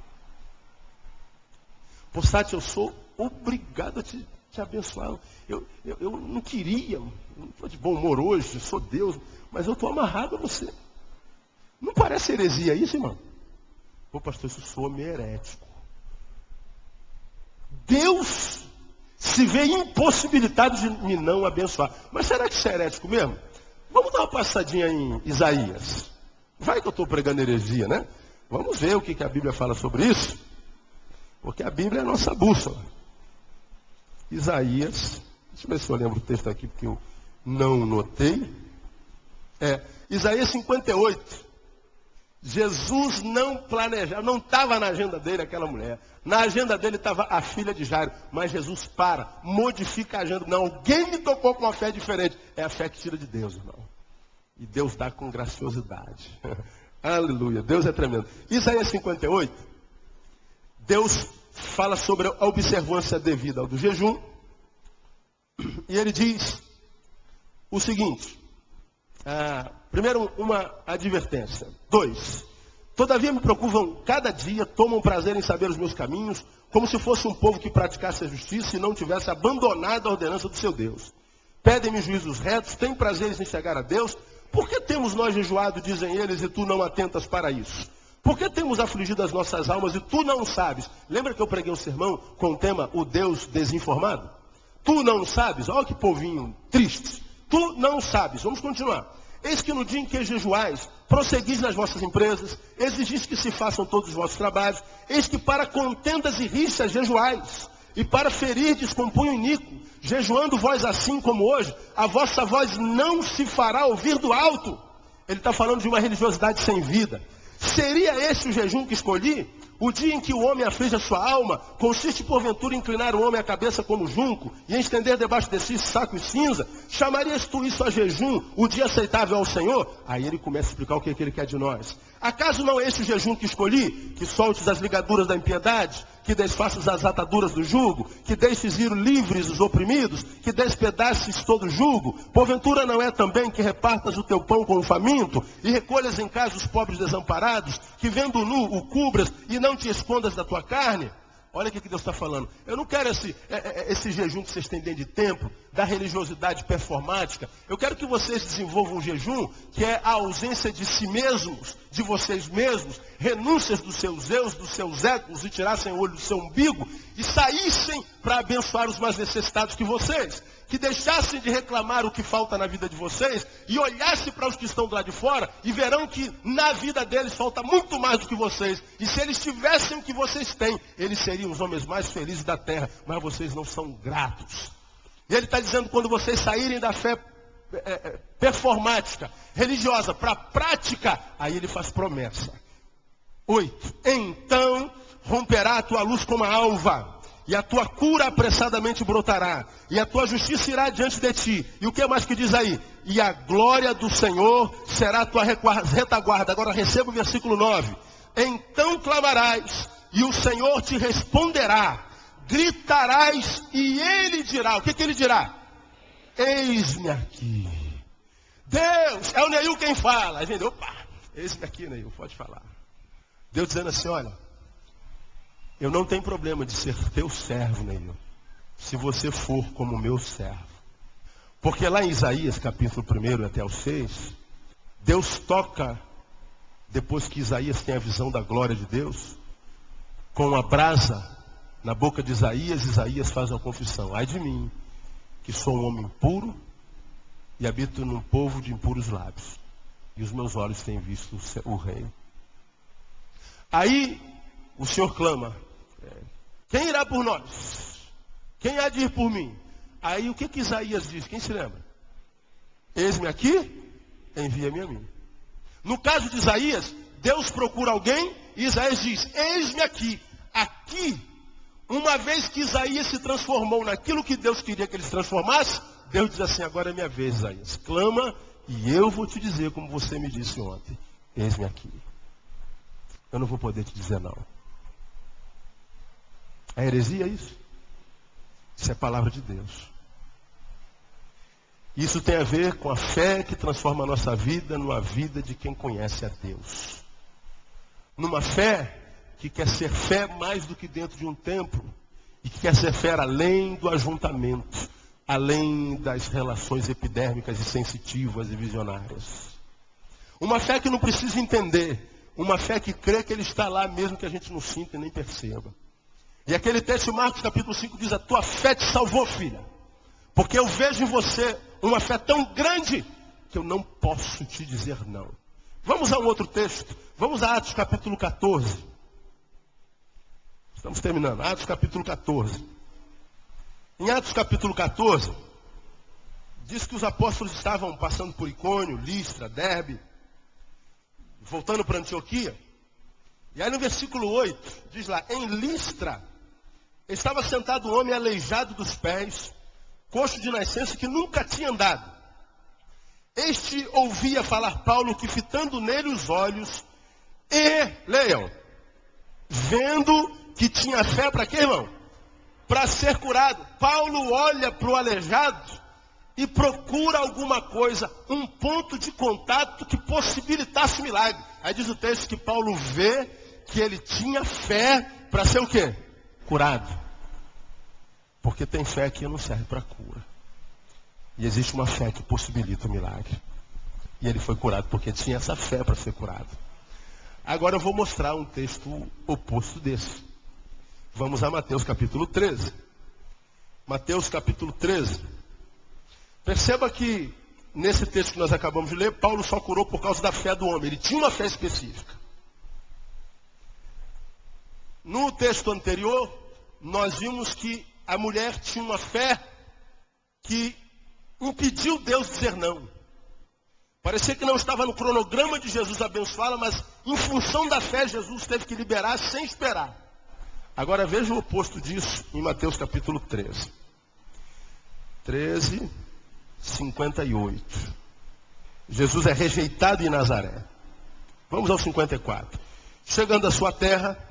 Possati, eu sou obrigado a te abençoar. Eu não queria, não estou de bom humor hoje, sou Deus, mas eu estou amarrado a você. Não parece heresia isso, irmão? Pô, pastor, isso soa meio herético. Deus se vê impossibilitado de me não abençoar. Mas será que isso é herético mesmo? Vamos dar uma passadinha em Isaías. Vai que eu estou pregando heresia, né? Vamos ver o que a Bíblia fala sobre isso. Porque a Bíblia é a nossa bússola. Isaías, deixa eu ver se eu lembro o texto aqui, porque eu não notei. Isaías 58. Jesus não planejava, não estava na agenda dele aquela mulher. Na agenda dele estava a filha de Jairo. Mas Jesus modifica a agenda. Não, alguém me tocou com uma fé diferente. É a fé que tira de Deus, irmão. E Deus dá com graciosidade. Aleluia, Deus é tremendo. Isaías 58, Deus fala sobre a observância devida ao do jejum. E ele diz o seguinte. Primeiro, uma advertência. 2. Todavia me procuram cada dia, tomam prazer em saber os meus caminhos, como se fosse um povo que praticasse a justiça e não tivesse abandonado a ordenança do seu Deus. Pedem-me juízos retos, têm prazeres em chegar a Deus. Por que temos nós jejuado, dizem eles, e tu não atentas para isso? Por que temos afligido as nossas almas e tu não sabes? Lembra que eu preguei um sermão com o tema O Deus Desinformado? Tu não sabes? Olha que povinho triste. Tu não sabes. Vamos continuar. Eis que no dia em que jejuais, prosseguis nas vossas empresas, exigis que se façam todos os vossos trabalhos, eis que para contendas e rixas jejuais, e para ferirdes com punho iníquo, jejuando vós assim como hoje, a vossa voz não se fará ouvir do alto. Ele está falando de uma religiosidade sem vida. Seria esse o jejum que escolhi? O dia em que o homem aflige a sua alma, consiste porventura em inclinar o homem a cabeça como junco, e em estender debaixo de si saco e cinza? Chamarias tu isso a jejum, o dia aceitável ao Senhor? Aí ele começa a explicar o que ele quer de nós. Acaso não é esse o jejum que escolhi? Que soltes as ligaduras da impiedade, que desfaças as ataduras do jugo, que deixes ir livres os oprimidos, que despedaces todo o jugo? Porventura não é também que repartas o teu pão com o faminto, e recolhas em casa os pobres desamparados, que vendo nu o cubras e não te escondas da tua carne? Olha o que Deus está falando. Eu não quero esse jejum que vocês têm dentro de templo, da religiosidade performática. Eu quero que vocês desenvolvam um jejum que é a ausência de si mesmos, de vocês mesmos, renúncias dos seus eus, dos seus ecos, e tirassem o olho do seu umbigo e saíssem para abençoar os mais necessitados que vocês. Que deixassem de reclamar o que falta na vida de vocês e olhassem para os que estão do lado de fora e verão que na vida deles falta muito mais do que vocês. E se eles tivessem o que vocês têm, eles seriam os homens mais felizes da terra. Mas vocês não são gratos. E ele está dizendo, quando vocês saírem da fé performática, religiosa, para a prática, aí ele faz promessa. 8. Então romperá a tua luz como a alva, e a tua cura apressadamente brotará, e a tua justiça irá diante de ti. E o que mais que diz aí? E a glória do Senhor será a tua retaguarda. Agora receba o versículo 9. Então clamarás, e o Senhor te responderá. Gritarás, e ele dirá. O que ele dirá? Eis-me aqui. Deus, é o Neil quem fala. Aí vem, opa, eis-me aqui, Neil, pode falar. Deus dizendo assim, olha, eu não tenho problema de ser teu servo, Neil, se você for como meu servo. Porque lá em Isaías, capítulo 1 até o 6, Deus toca, depois que Isaías tem a visão da glória de Deus, com a brasa na boca de Isaías, Isaías faz uma confissão. Ai de mim, que sou um homem impuro e habito num povo de impuros lábios. E os meus olhos têm visto o rei. Aí o Senhor clama, quem irá por nós? Quem há de ir por mim? Aí o que Isaías diz? Quem se lembra? Eis-me aqui, envia-me a mim. No caso de Isaías, Deus procura alguém e Isaías diz, eis-me aqui. Aqui, uma vez que Isaías se transformou naquilo que Deus queria que ele se transformasse, Deus diz assim, agora é minha vez, Isaías. Clama e eu vou te dizer como você me disse ontem. Eis-me aqui. Eu não vou poder te dizer não. É heresia isso? Isso é palavra de Deus. Isso tem a ver com a fé que transforma a nossa vida numa vida de quem conhece a Deus. Numa fé que quer ser fé mais do que dentro de um templo. E que quer ser fé além do ajuntamento. Além das relações epidérmicas e sensitivas e visionárias. Uma fé que não precisa entender. Uma fé que crê que Ele está lá mesmo que a gente não sinta e nem perceba. E aquele texto, Marcos capítulo 5, diz, a tua fé te salvou, filha. Porque eu vejo em você uma fé tão grande que eu não posso te dizer não. Vamos a um outro texto. Vamos a Atos capítulo 14. Estamos terminando. Atos capítulo 14. Em Atos capítulo 14, diz que os apóstolos estavam passando por Icônio, Listra, Derbe, voltando para Antioquia. E aí no versículo 8, diz lá, em Listra, estava sentado um homem aleijado dos pés, coxo de nascença, que nunca tinha andado. Este ouvia falar Paulo, que fitando nele os olhos, e, leiam, vendo que tinha fé para quê, irmão? Para ser curado. Paulo olha para o aleijado e procura alguma coisa, um ponto de contato que possibilitasse o milagre. Aí diz o texto que Paulo vê que ele tinha fé para ser o quê? Curado. Porque tem fé que não serve para cura. E existe uma fé que possibilita o milagre. E ele foi curado porque tinha essa fé para ser curado. Agora eu vou mostrar um texto oposto desse. Vamos a Mateus capítulo 13. Mateus capítulo 13. Perceba que nesse texto que nós acabamos de ler, Paulo só curou por causa da fé do homem. Ele tinha uma fé específica. No texto anterior, nós vimos que a mulher tinha uma fé que impediu Deus de dizer não. Parecia que não estava no cronograma de Jesus abençoá-la, mas em função da fé, Jesus teve que liberar sem esperar. Agora veja o oposto disso em Mateus capítulo 13. 13, 58. Jesus é rejeitado em Nazaré. Vamos ao 54. Chegando à sua terra,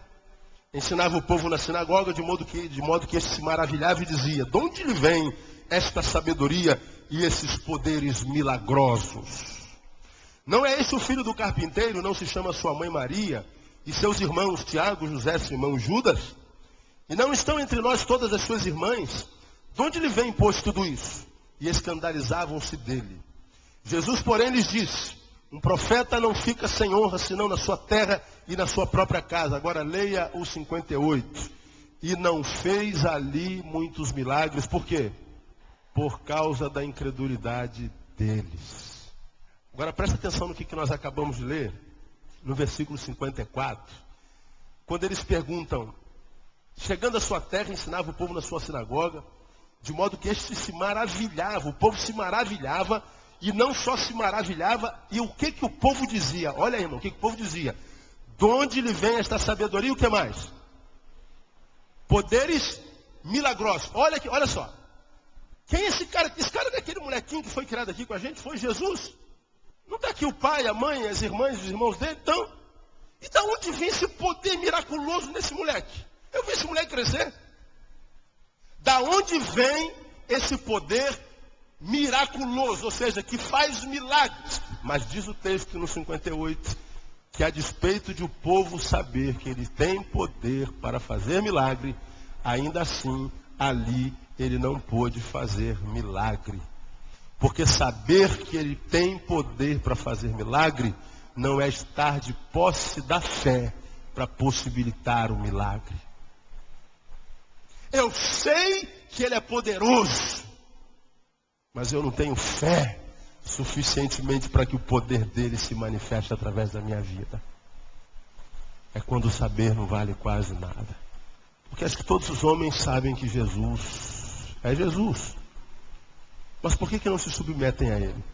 ensinava o povo na sinagoga, de modo que este se maravilhava e dizia, de onde lhe vem esta sabedoria e esses poderes milagrosos? Não é este o filho do carpinteiro? Não se chama sua mãe Maria e seus irmãos Tiago, José, Simão e Judas? E não estão entre nós todas as suas irmãs? De onde lhe vem, pois, tudo isso? E escandalizavam-se dele. Jesus, porém, lhes disse, um profeta não fica sem honra, senão na sua terra e na sua própria casa. Agora leia o 58. E não fez ali muitos milagres. Por quê? Por causa da incredulidade deles. Agora presta atenção no que nós acabamos de ler, no versículo 54. Quando eles perguntam, chegando à sua terra, ensinava o povo na sua sinagoga, de modo que este se maravilhava, o povo se maravilhava E não só se maravilhava, e o que o povo dizia? Olha aí, irmão, o que o povo dizia? De onde lhe vem esta sabedoria e o que mais? Poderes milagrosos. Olha aqui, olha só. Quem é esse cara? Esse cara é daquele molequinho que foi criado aqui com a gente? Foi Jesus? Não está aqui o pai, a mãe, as irmãs, os irmãos dele? Então, e da onde vem esse poder miraculoso nesse moleque? Eu vi esse moleque crescer. Da onde vem esse poder miraculoso? Ou seja, que faz milagres. Mas diz o texto no 58, que a despeito de o povo saber que ele tem poder para fazer milagre, ainda assim, ali ele não pôde fazer milagre. Porque saber que ele tem poder para fazer milagre, não é estar de posse da fé para possibilitar o milagre. Eu sei que ele é poderoso, mas eu não tenho fé suficientemente para que o poder dele se manifeste através da minha vida. É quando o saber não vale quase nada. Porque acho que todos os homens sabem que Jesus é Jesus. Mas por que não se submetem a ele?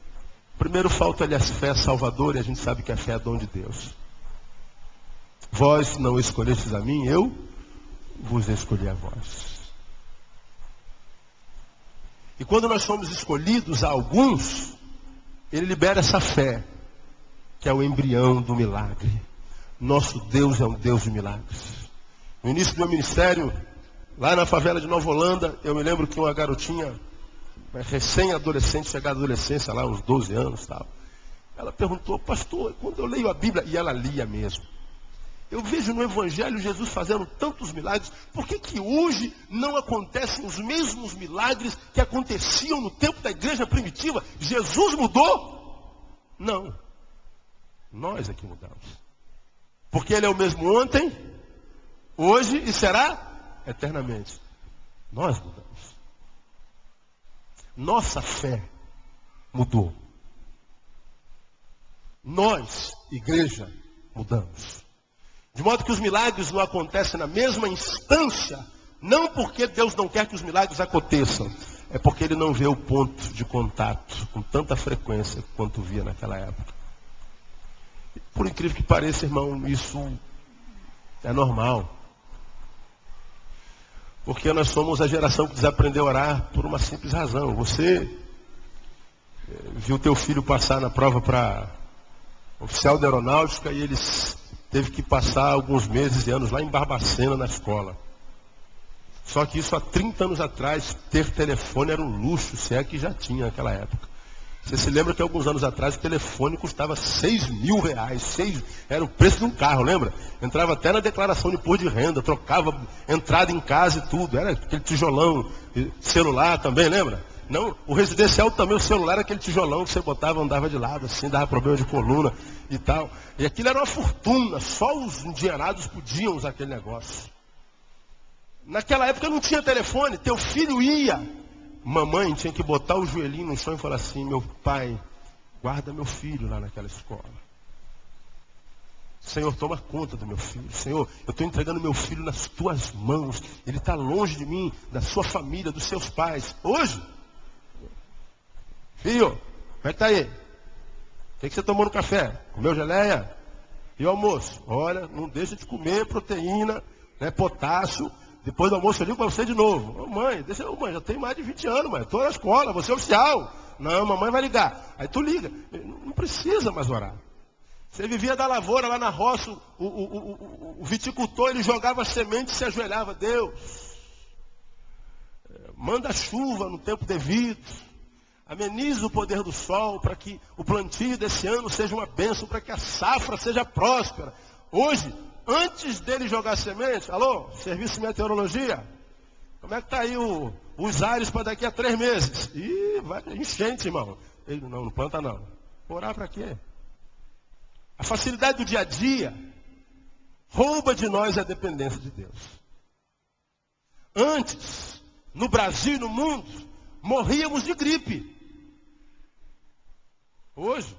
Primeiro, falta-lhe a fé salvadora, e a gente sabe que a fé é dom de Deus. Vós não escolhestes a mim, eu vos escolhi a vós. E quando nós somos escolhidos a alguns, ele libera essa fé, que é o embrião do milagre. Nosso Deus é um Deus de milagres. No início do meu ministério, lá na favela de Nova Holanda, eu me lembro que uma garotinha, recém-adolescente, chegada à adolescência, lá uns 12 anos, tal. Ela perguntou: pastor, quando eu leio a Bíblia, e ela lia mesmo, eu vejo no Evangelho Jesus fazendo tantos milagres, por que hoje não acontecem os mesmos milagres que aconteciam no tempo da igreja primitiva? Jesus mudou? Não. Nós é que mudamos. Porque ele é o mesmo ontem, hoje e será eternamente. Nós mudamos. Nossa fé mudou. Nós, igreja, mudamos. De modo que os milagres não acontecem na mesma instância, não porque Deus não quer que os milagres aconteçam, é porque ele não vê o ponto de contato com tanta frequência quanto via naquela época. Por incrível que pareça, irmão, isso é normal. Porque nós somos a geração que desaprendeu a orar por uma simples razão. Você viu teu filho passar na prova para oficial da aeronáutica e ele teve que passar alguns meses e anos lá em Barbacena na escola. Só que isso há 30 anos atrás, ter telefone era um luxo, se é que já tinha naquela época. Você se lembra que alguns anos atrás o telefone custava R$6.000, era o preço de um carro, lembra? Entrava até na declaração de imposto de renda, trocava entrada em casa e tudo, era aquele tijolão, celular também, lembra? Não, o residencial também, o celular era aquele tijolão que você botava, andava de lado assim, dava problema de coluna e tal. E aquilo era uma fortuna, só os endinheirados podiam usar aquele negócio. Naquela época não tinha telefone, teu filho ia. Mamãe tinha que botar o joelhinho no chão e falar assim: meu pai, guarda meu filho lá naquela escola. Senhor, toma conta do meu filho. Senhor, eu estou entregando meu filho nas tuas mãos. Ele está longe de mim, da sua família, dos seus pais. Hoje, filho, como é que está aí? O que você tomou no café? Comeu geleia? E o almoço? Olha, não deixa de comer proteína, né, potássio. Depois do almoço eu ligo para você de novo. Ô, mãe, deixa eu, mãe, já tenho mais de 20 anos, mãe. Estou na escola, você é oficial. Não, mamãe vai ligar. Aí tu liga. Não precisa mais orar. Você vivia da lavoura lá na roça, o viticultor, ele jogava semente e se ajoelhava. Deus, manda chuva no tempo devido. Ameniza o poder do sol para que o plantio desse ano seja uma bênção, para que a safra seja próspera. Hoje, antes dele jogar semente, alô, serviço de meteorologia, como é que está aí os ares para daqui a 3 meses? Ih, vai enchente, irmão. Ele, não planta não. Orar para quê? A facilidade do dia a dia rouba de nós a dependência de Deus. Antes, no Brasil e no mundo, morríamos de gripe. Hoje,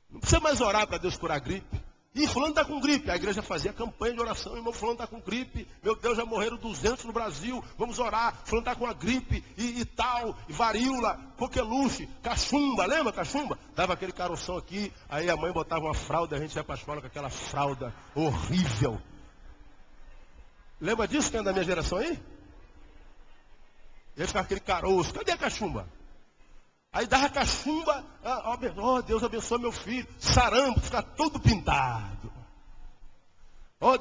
não precisa mais orar para Deus curar a gripe. E fulano está com gripe. A igreja fazia campanha de oração. Irmão, fulano está com gripe. Meu Deus, já morreram 200 no Brasil. Vamos orar. Fulano está com a gripe e tal. E varíola, coqueluche, cachumba. Lembra cachumba? Dava aquele caroção aqui. Aí a mãe botava uma fralda. A gente ia para a escola com aquela fralda horrível. Lembra disso, quem é da minha geração aí? Ia ficar aquele caroço. Cadê a cachumba? Aí dava cachumba, Deus abençoe meu filho. Sarampo, fica todo pintado.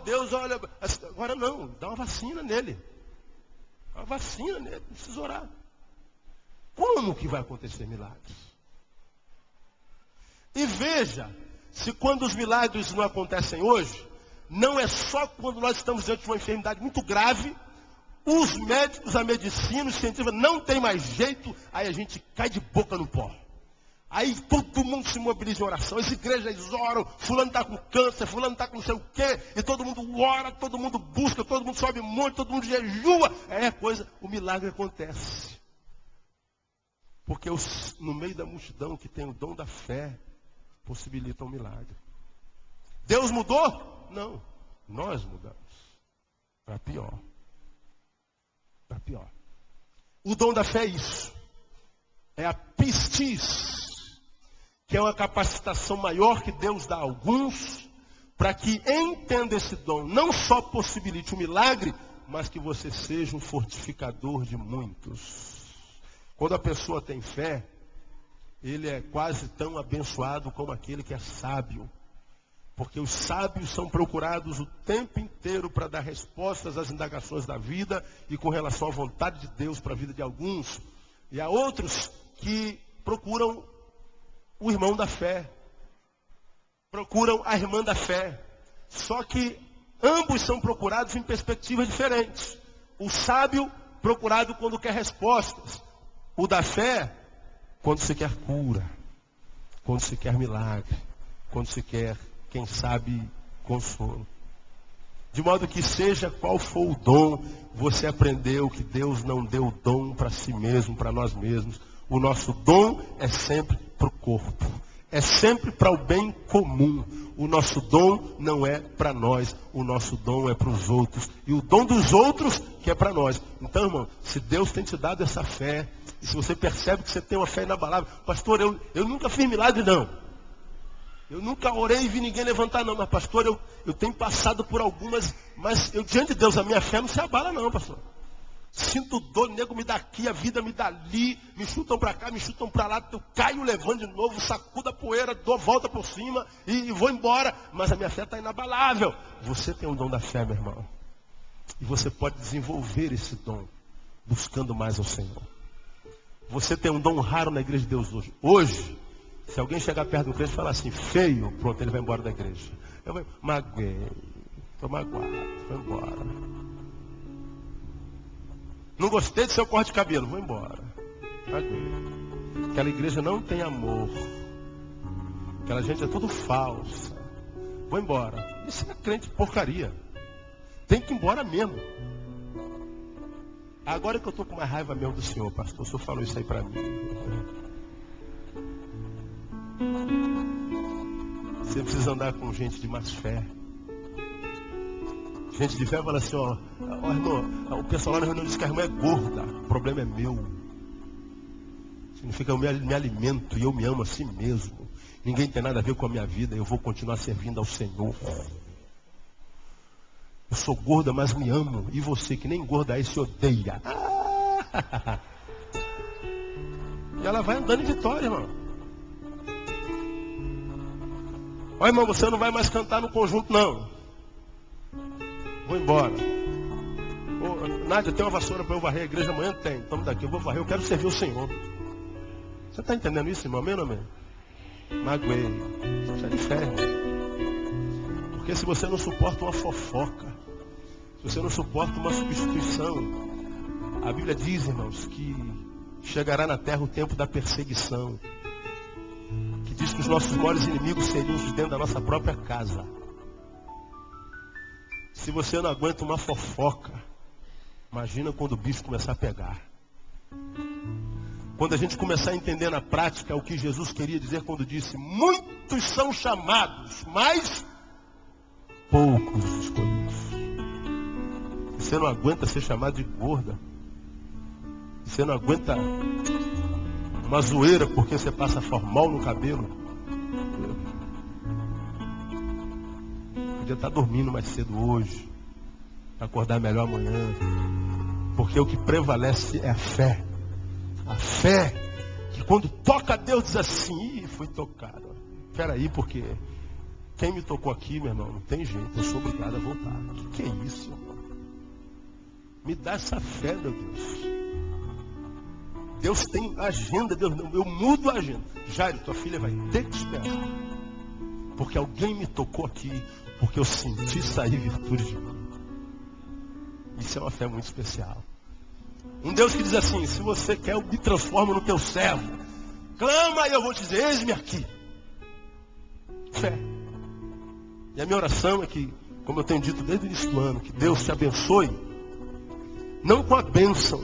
Deus, olha. Agora não, dá uma vacina nele. Uma vacina nele, não precisa orar. Como que vai acontecer milagres? E veja, se quando os milagres não acontecem hoje, não é só quando nós estamos diante de uma enfermidade muito grave. Os médicos, a medicina, os cientistas não tem mais jeito, aí a gente cai de boca no pó. Aí todo mundo se mobiliza em oração, as igrejas oram, fulano está com câncer, fulano está com não sei o quê, e todo mundo ora, todo mundo busca, todo mundo sobe monte, todo mundo jejua. O milagre acontece. Porque no meio da multidão que tem o dom da fé, possibilita um milagre. Deus mudou? Não, nós mudamos. Para pior. Para pior. O dom da fé é isso. É a pistis, que é uma capacitação maior que Deus dá a alguns, para que entenda esse dom, não só possibilite um milagre, mas que você seja um fortificador de muitos. Quando a pessoa tem fé, ele é quase tão abençoado como aquele que é sábio. Porque os sábios são procurados o tempo inteiro para dar respostas às indagações da vida e com relação à vontade de Deus para a vida de alguns. E há outros que procuram o irmão da fé, procuram a irmã da fé. Só que ambos são procurados em perspectivas diferentes. O sábio procurado quando quer respostas. O da fé, quando se quer cura, quando se quer milagre, quando se quer, quem sabe, consolo. De modo que seja qual for o dom, você aprendeu que Deus não deu o dom para si mesmo, para nós mesmos. O nosso dom é sempre para o corpo. É sempre para o bem comum. O nosso dom não é para nós. O nosso dom é para os outros. E o dom dos outros que é para nós. Então, irmão, se Deus tem te dado essa fé, e se você percebe que você tem uma fé inabalável, pastor, eu nunca fiz milagre não. Eu nunca orei e vi ninguém levantar não, mas pastor, eu tenho passado por algumas, mas diante de Deus a minha fé não se abala não, pastor. Sinto dor, o nego me dá aqui, a vida me dá ali, me chutam para cá, me chutam para lá, eu caio, levanto de novo, sacudo a poeira, dou volta por cima e vou embora, mas a minha fé está inabalável. Você tem o dom da fé, meu irmão, e você pode desenvolver esse dom, buscando mais ao Senhor. Você tem um dom raro na igreja de Deus hoje. Hoje, se alguém chegar perto do crente e falar assim, feio, pronto, ele vai embora da igreja. Eu vou, magoei, estou magoado, vou embora. Não gostei do seu corte de cabelo, vou embora. Magoei. Aquela igreja não tem amor. Aquela gente é tudo falsa. Vou embora. Isso é crente porcaria. Tem que ir embora mesmo. Agora que eu estou com mais raiva mesmo do Senhor, pastor, o Senhor falou isso aí para mim. Você precisa andar com gente de mais fé. Gente de fé fala assim, irmão, o pessoal lá na reunião diz que a irmã é gorda. O problema é meu. Significa que eu me alimento e eu me amo a si mesmo. Ninguém tem nada a ver com a minha vida. Eu vou continuar servindo ao Senhor. Eu sou gorda, mas me amo. E você que nem gorda aí se odeia. E ela vai andando em vitória, irmão. Ó, irmão, você não vai mais cantar no conjunto, não. Vou embora. Nádia, tem uma vassoura para eu varrer a igreja amanhã? Tem. Estamos daqui, eu vou varrer, eu quero servir o Senhor. Você está entendendo isso, irmão? Amém ou não amém? Magoei. Isso é de fé, irmão. Porque se você não suporta uma fofoca, se você não suporta uma substituição, a Bíblia diz, irmãos, que chegará na terra o tempo da perseguição. Que diz que os nossos maiores inimigos seriam os de dentro da nossa própria casa. Se você não aguenta uma fofoca, imagina quando o bicho começar a pegar. Quando a gente começar a entender na prática o que Jesus queria dizer quando disse, muitos são chamados, mas poucos os escolhidos. Você não aguenta ser chamado de gorda. Você não aguenta uma zoeira porque você passa formol no cabelo. Podia estar dormindo mais cedo hoje, para acordar melhor amanhã. Porque o que prevalece é a fé. A fé que quando toca a Deus diz assim, fui tocado. Espera aí, porque quem me tocou aqui, meu irmão, não tem jeito, eu sou obrigado a voltar. O que é isso, irmão? Me dá essa fé, meu Deus. Deus tem agenda, Deus não, eu mudo a agenda. Jairo, tua filha vai ter que esperar. Porque alguém me tocou aqui, porque eu senti sair virtude de mim. Isso é uma fé muito especial. Um Deus que diz assim, se você quer, eu me transformo no teu servo. Clama e eu vou te dizer, eis-me aqui. Fé. E a minha oração é que, como eu tenho dito desde o início do ano, que Deus te abençoe, não com a bênção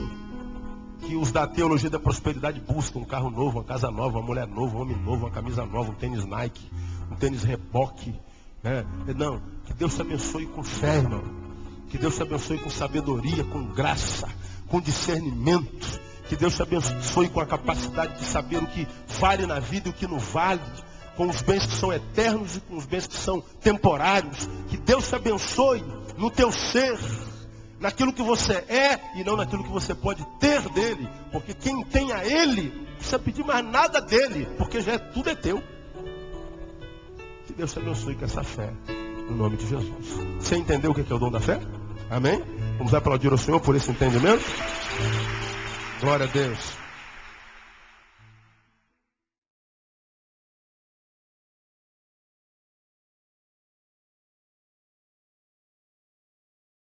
que os da teologia da prosperidade buscam, um carro novo, uma casa nova, uma mulher nova, um homem novo, uma camisa nova, um tênis Nike, um tênis Reebok, né? Não, que Deus te abençoe com fé, irmão. Que Deus te abençoe com sabedoria, com graça, com discernimento. Que Deus te abençoe com a capacidade de saber o que vale na vida e o que não vale, com os bens que são eternos e com os bens que são temporários. Que Deus te abençoe no teu ser, naquilo que você é e não naquilo que você pode ter dele. Porque quem tem a ele, não precisa pedir mais nada dele, porque já tudo é teu. Que Deus te abençoe com essa fé, no nome de Jesus. Você entendeu o que é o dom da fé? Amém? Vamos aplaudir ao Senhor por esse entendimento? Glória a Deus.